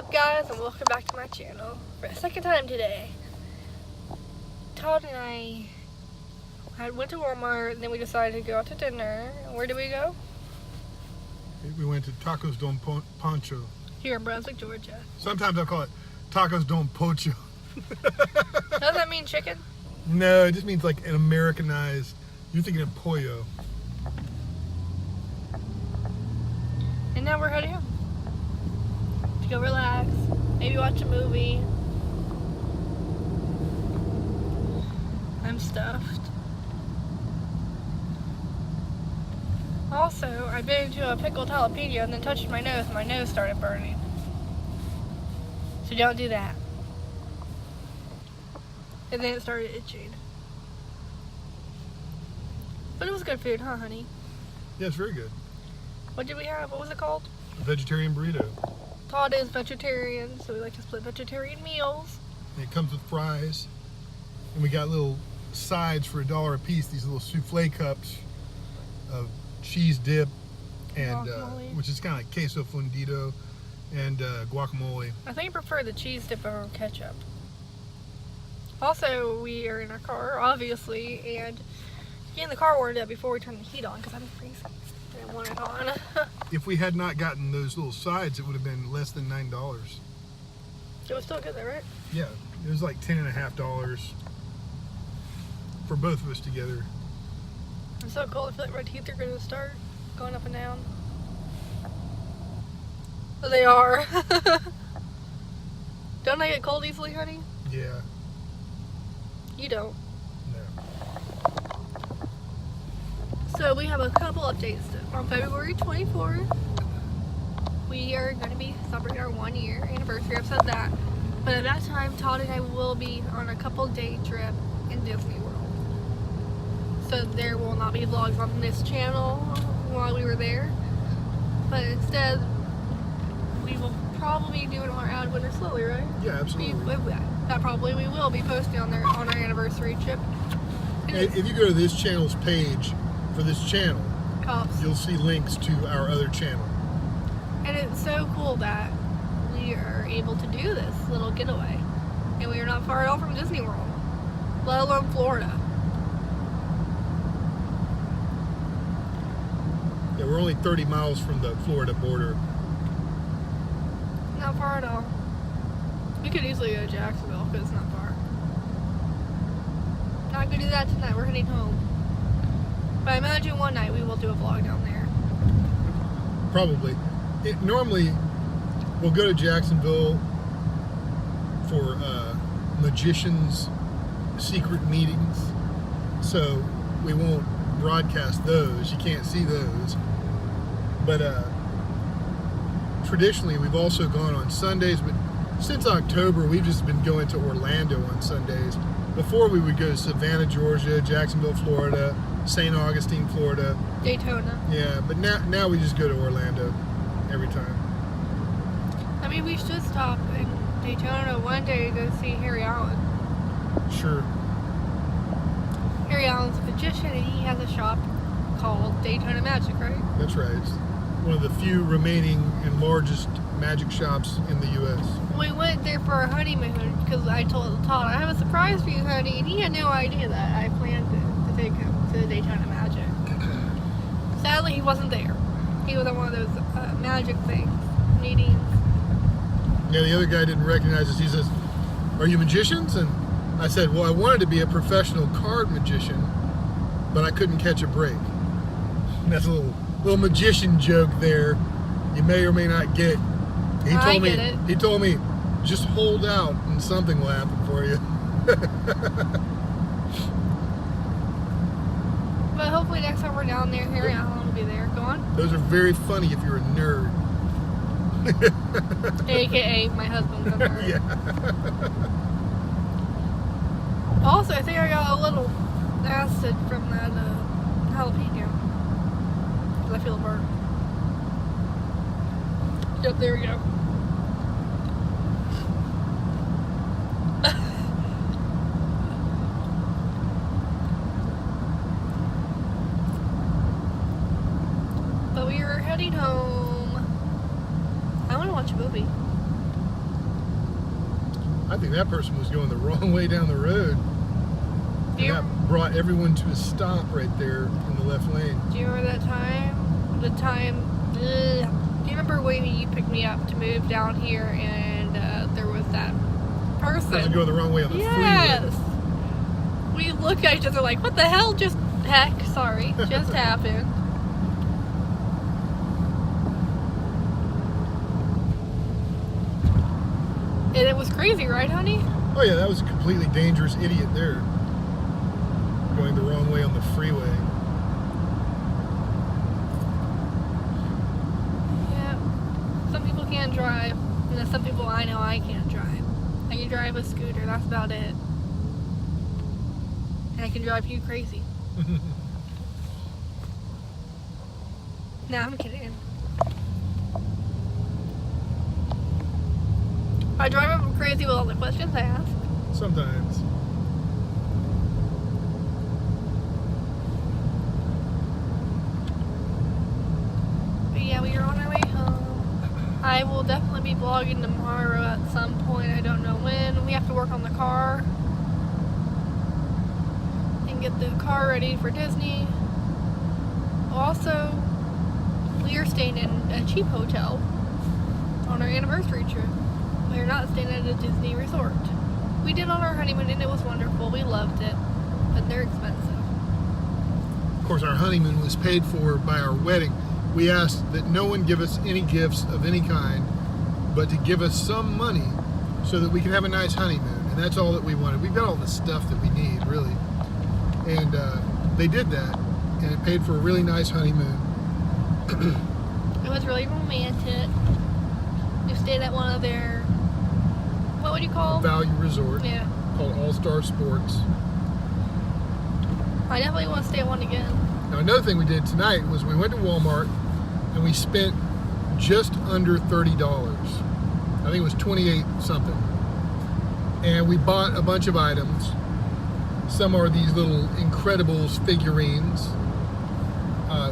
up, guys, and welcome back to my channel for the second time today. Todd and I went to Walmart, and then we decided to go out to dinner. Where did we go? We went to Tacos Don Pancho. Here in Brunswick, Georgia. Sometimes I call it Tacos Don Pocho. Doesn't that mean chicken? No, it just means like an Americanized. You're thinking of pollo. And now we're heading home to go relax, maybe watch a movie. I'm stuffed. Also, I bit into a pickled jalapeno and then touched my nose, and my nose started burning. So don't do that. And then it started itching. But it was good food, huh, honey? Yeah, it's very good. What did we have? What was it called? A vegetarian burrito. Todd is vegetarian, so we like to split vegetarian meals. And it comes with fries. And we got little sides for $1 a piece. These little souffle cups of cheese dip, and which is kind of like queso fundido and guacamole. I think I prefer the cheese dip over ketchup. Also, we are in our car, obviously, and getting the car warmed up before we turn the heat on because I'm freezing. I didn't want it on. If we had not gotten those little sides, it would have been less than $9. It was still good though, right? Yeah, it was like $10.50 for both of us together. I'm so cold. I feel like my teeth are going to start going up and down. Oh, they are. Don't I get cold easily, honey? Yeah. You don't. No. So we have a couple updates. On February 24th, we are going to be celebrating our 1 year anniversary. I've said that. But at that time, Todd and I will be on a couple day trip in Disney World. So there will not be vlogs on this channel while we were there. But instead, we will probably be doing our ad winter slowly, right? Yeah, absolutely. That probably we will be posting on our anniversary trip. If you go to this channel's page for this channel, you'll see links to our other channel. And it's so cool that we are able to do this little getaway. And we are not far at all from Disney World, let alone Florida. Yeah, we're only 30 miles from the Florida border. Not far at all. We could easily go to Jacksonville because it's not far. Not gonna do that tonight, we're heading home. But I imagine one night we will do a vlog down there. Probably. Normally, we'll go to Jacksonville for magicians' secret meetings. So we won't broadcast those. You can't see those. But traditionally, we've also gone on Sundays. But since October, we've just been going to Orlando on Sundays. Before, we would go to Savannah, Georgia, Jacksonville, Florida, St. Augustine, Florida. Daytona. Yeah, but now we just go to Orlando every time. I mean, we should stop in Daytona one day to go see Harry Allen. Sure. Harry Allen's a magician, and he has a shop called Daytona Magic, right? That's right. It's one of the few remaining and largest magic shops in the U.S. We went there for our honeymoon because I told Todd, I have a surprise for you, honey, and he had no idea that I planned to take him to Daytona Magic. Sadly, he wasn't there. He was at one of those magic things, meetings. Yeah, the other guy didn't recognize us. He says, "Are you magicians?" And I said, "Well, I wanted to be a professional card magician, but I couldn't catch a break." And that's a little magician joke there. You may or may not get. He told me, just hold out and something will happen for you. But hopefully next time we're down there, Harry Allen will be there. Go on. Those are very funny if you're a nerd. AKA my husband's a nerd. Yeah. Also, I think I got a little acid from that jalapeno. Because I feel burnt. Yep, there we go. But we are heading home. I want to watch a movie. I think that person was going the wrong way down the road. And that brought everyone to a stop right there in the left lane. Do you remember that time? Do you remember when you picked me up to move down here and there was that person? I was going the wrong way on the yes. freeway. We look at each other like, what the hell just happened? And it was crazy, right, honey? Oh yeah, that was a completely dangerous idiot there. Going the wrong way on the freeway. Yeah. Some people can't drive. And then some people I know I can't drive. I can drive a scooter, that's about it. And I can drive you crazy. Nah, I'm kidding. I drive them crazy with all the questions I ask. Sometimes. But yeah, we are on our way home. I will definitely be vlogging tomorrow at some point. I don't know when. We have to work on the car. And get the car ready for Disney. Also, we are staying in a cheap hotel on our anniversary trip. We are not staying at a Disney resort. We did on our honeymoon and it was wonderful. We loved it, but they're expensive. Of course, our honeymoon was paid for by our wedding. We asked that no one give us any gifts of any kind, but to give us some money so that we can have a nice honeymoon. And that's all that we wanted. We've got all the stuff that we need, really. And they did that, and it paid for a really nice honeymoon. It was really romantic. We stayed at one of their, what would you call A value resort. Yeah. Called All-Star Sports. I definitely want to stay at one again. Now, another thing we did tonight was we went to Walmart and we spent just under $30. I think it was 28 something. And we bought a bunch of items. Some are these little Incredibles figurines.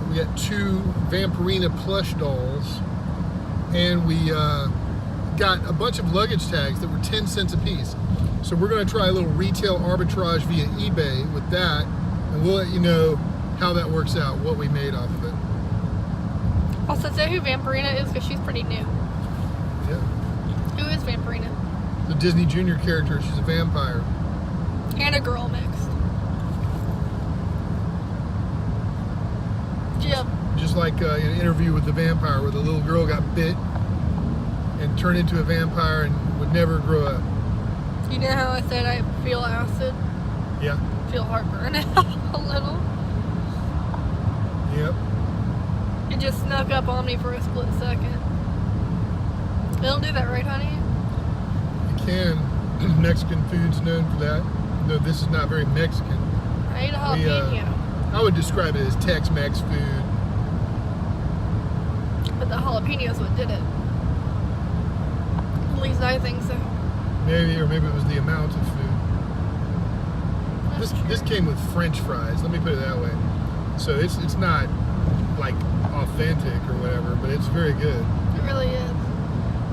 We got 2 Vampirina plush dolls. And we got a bunch of luggage tags that were 10 cents a piece. So we're going to try a little retail arbitrage via eBay with that, and we'll let you know how that works out, what we made off of it. Also, say who Vampirina is because she's pretty new. Yeah. Who is Vampirina? The Disney Junior character, she's a vampire. And a girl mixed. Yep. Just like in an interview with the vampire where the little girl got bit and turned into a vampire and would never grow up. You know how I said I feel acid? Yeah. Feel heartburn a little. Yep. It just snuck up on me for a split second. It'll do that, right, honey? You can. Mexican food's known for that. Though this is not very Mexican. I ate a jalapeno. I would describe it as Tex-Mex food. But the jalapeno's what did it. At least I think so. Maybe, or maybe it was the amount of food. That's This came with French fries. Let me put it that way. So it's not like authentic or whatever, but it's very good. It really is.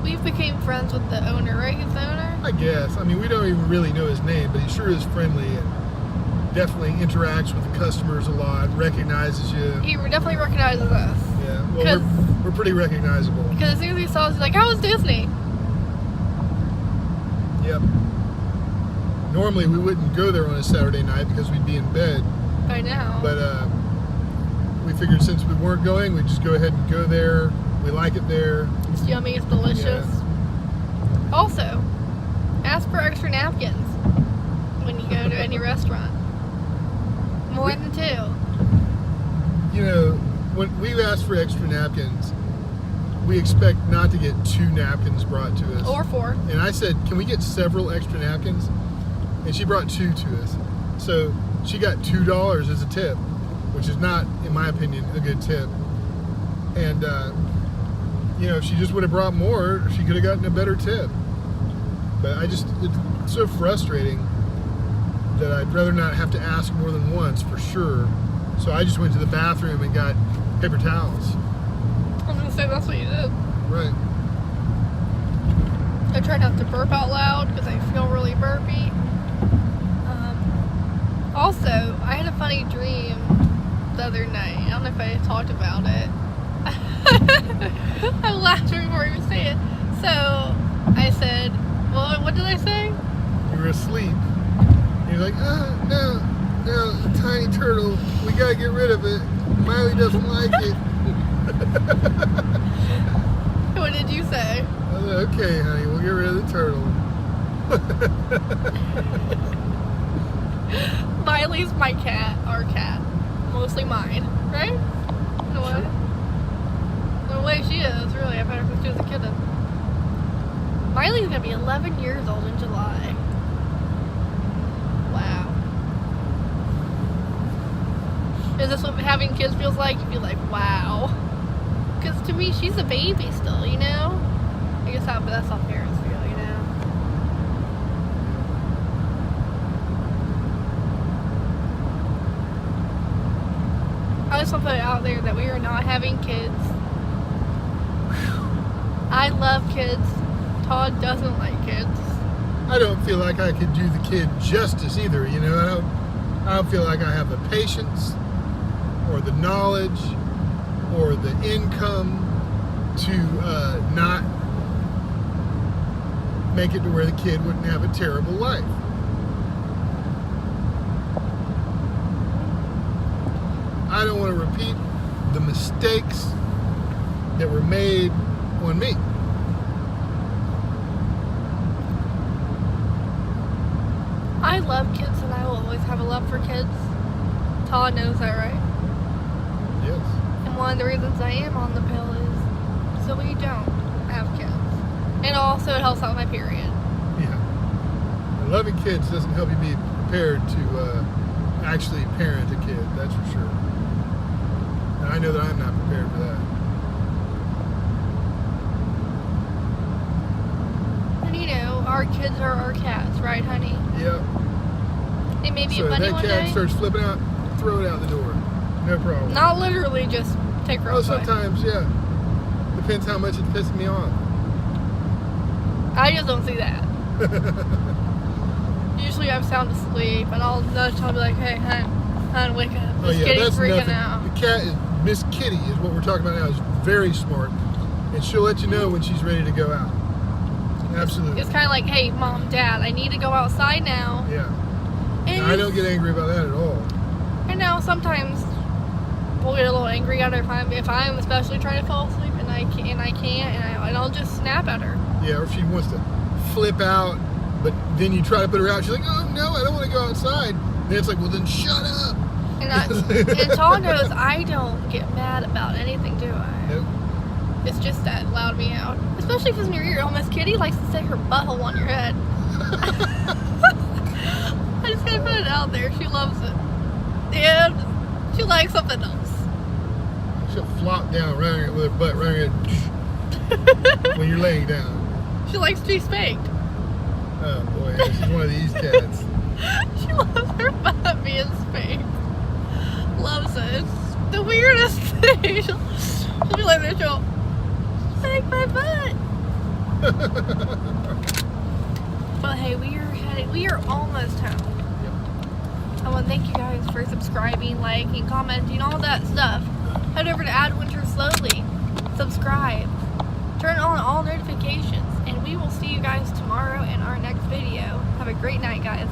We've became friends with the owner, right? He's the owner? I guess. I mean, we don't even really know his name, but he sure is friendly and definitely interacts with the customers a lot, recognizes you. He definitely recognizes us. Yeah. Well, we're pretty recognizable. Because as soon as he saw us, he's like, how was Disney? Yep. Normally we wouldn't go there on a Saturday night because we'd be in bed. I know. But we figured since we weren't going, we'd just go ahead and go there. We like it there. It's yummy, it's delicious. Yeah. Also, ask for extra napkins when you go to any restaurant. More than 2. You know, when we ask for extra napkins, we expect not to get 2 napkins brought to us. Or 4. And I said, can we get several extra napkins? And she brought 2 to us. So she got $2 as a tip, which is not, in my opinion, a good tip. And, you know, if she just would have brought more, she could have gotten a better tip. But it's so frustrating that I'd rather not have to ask more than once for sure. So I just went to the bathroom and got paper towels. I was going to say, that's what you did. Right. I tried try not to burp out loud because I feel really burpy. Also, I had a funny dream the other night. I don't know if I talked about it. I'm laughing before I even say it. So, I said, well, what did I say? You were asleep. You're like, no, tiny turtle. We gotta get rid of it. Miley doesn't like it. What did you say? I said, okay, honey, we'll get rid of the turtle. Miley's my cat, our cat. Mostly mine, right? In a way. In a way she is, really. I've had her since she was a kitten. Miley's gonna be 11 years old in July. Wow. Is this what having kids feels like? You feel like, wow. Because to me, she's a baby still, you know? I guess that's how parents feel, you know? I just want to put it out there that we are not having kids. I love kids. Todd doesn't like kids. I don't feel like I could do the kid justice either, you know? I don't feel like I have the patience or the knowledge or the income to not make it to where the kid wouldn't have a terrible life. I don't want to repeat the mistakes that were made on me. I love kids and I will always have a love for kids. Todd knows that, right? Yes. And one of the reasons I am on the pill is so we don't have kids. And also it helps out my period. Yeah. And loving kids doesn't help you be prepared to actually parent a kid, that's for sure. And I know that I'm not prepared for that. And you know, our kids are our cats, right, honey? Yep. They may be So a if bunny that one cat day. starts flipping out, throw it out the door. No problem. Not literally, just take her Oh, outside. sometimes, yeah. Depends how much it pisses me off. I just don't see that. Usually I'm sound asleep and I'll nudge Todd and be like, hey, hun, wake up. Oh This yeah, kitty's that's freaking nothing. out. The cat is Miss Kitty is what we're talking about now. Is very smart, and she'll let you know when she's ready to go out. Absolutely. It's kind of like, hey, mom, dad, I need to go outside now. Yeah. And I don't get angry about that at all. And now sometimes we'll get a little angry at her if I'm especially trying to fall asleep and I can't and I'll just snap at her. Yeah, or if she wants to flip out, but then you try to put her out. She's like, oh no, I don't want to go outside. Then it's like, well then shut up. And Todd knows I don't get mad about anything, do I? Nope. It's just that loud me out. Especially if it's in your ear. Oh, Miss Kitty likes to stick her butthole on your head. I just gotta put it out there. She loves it. And she likes something else. She'll flop down right with her butt right when you're laying down. She likes to be spanked. Oh boy, she's one of these cats. She loves her butt being spanked. Loves it. It's the weirdest thing. She'll be like this, she'll spank my butt. But hey, we are almost home. I want to thank you guys for subscribing, liking, commenting, all that stuff. Head over to Add Winter Slowly. Subscribe. Turn on all notifications. And we will see you guys tomorrow in our next video. Have a great night, guys.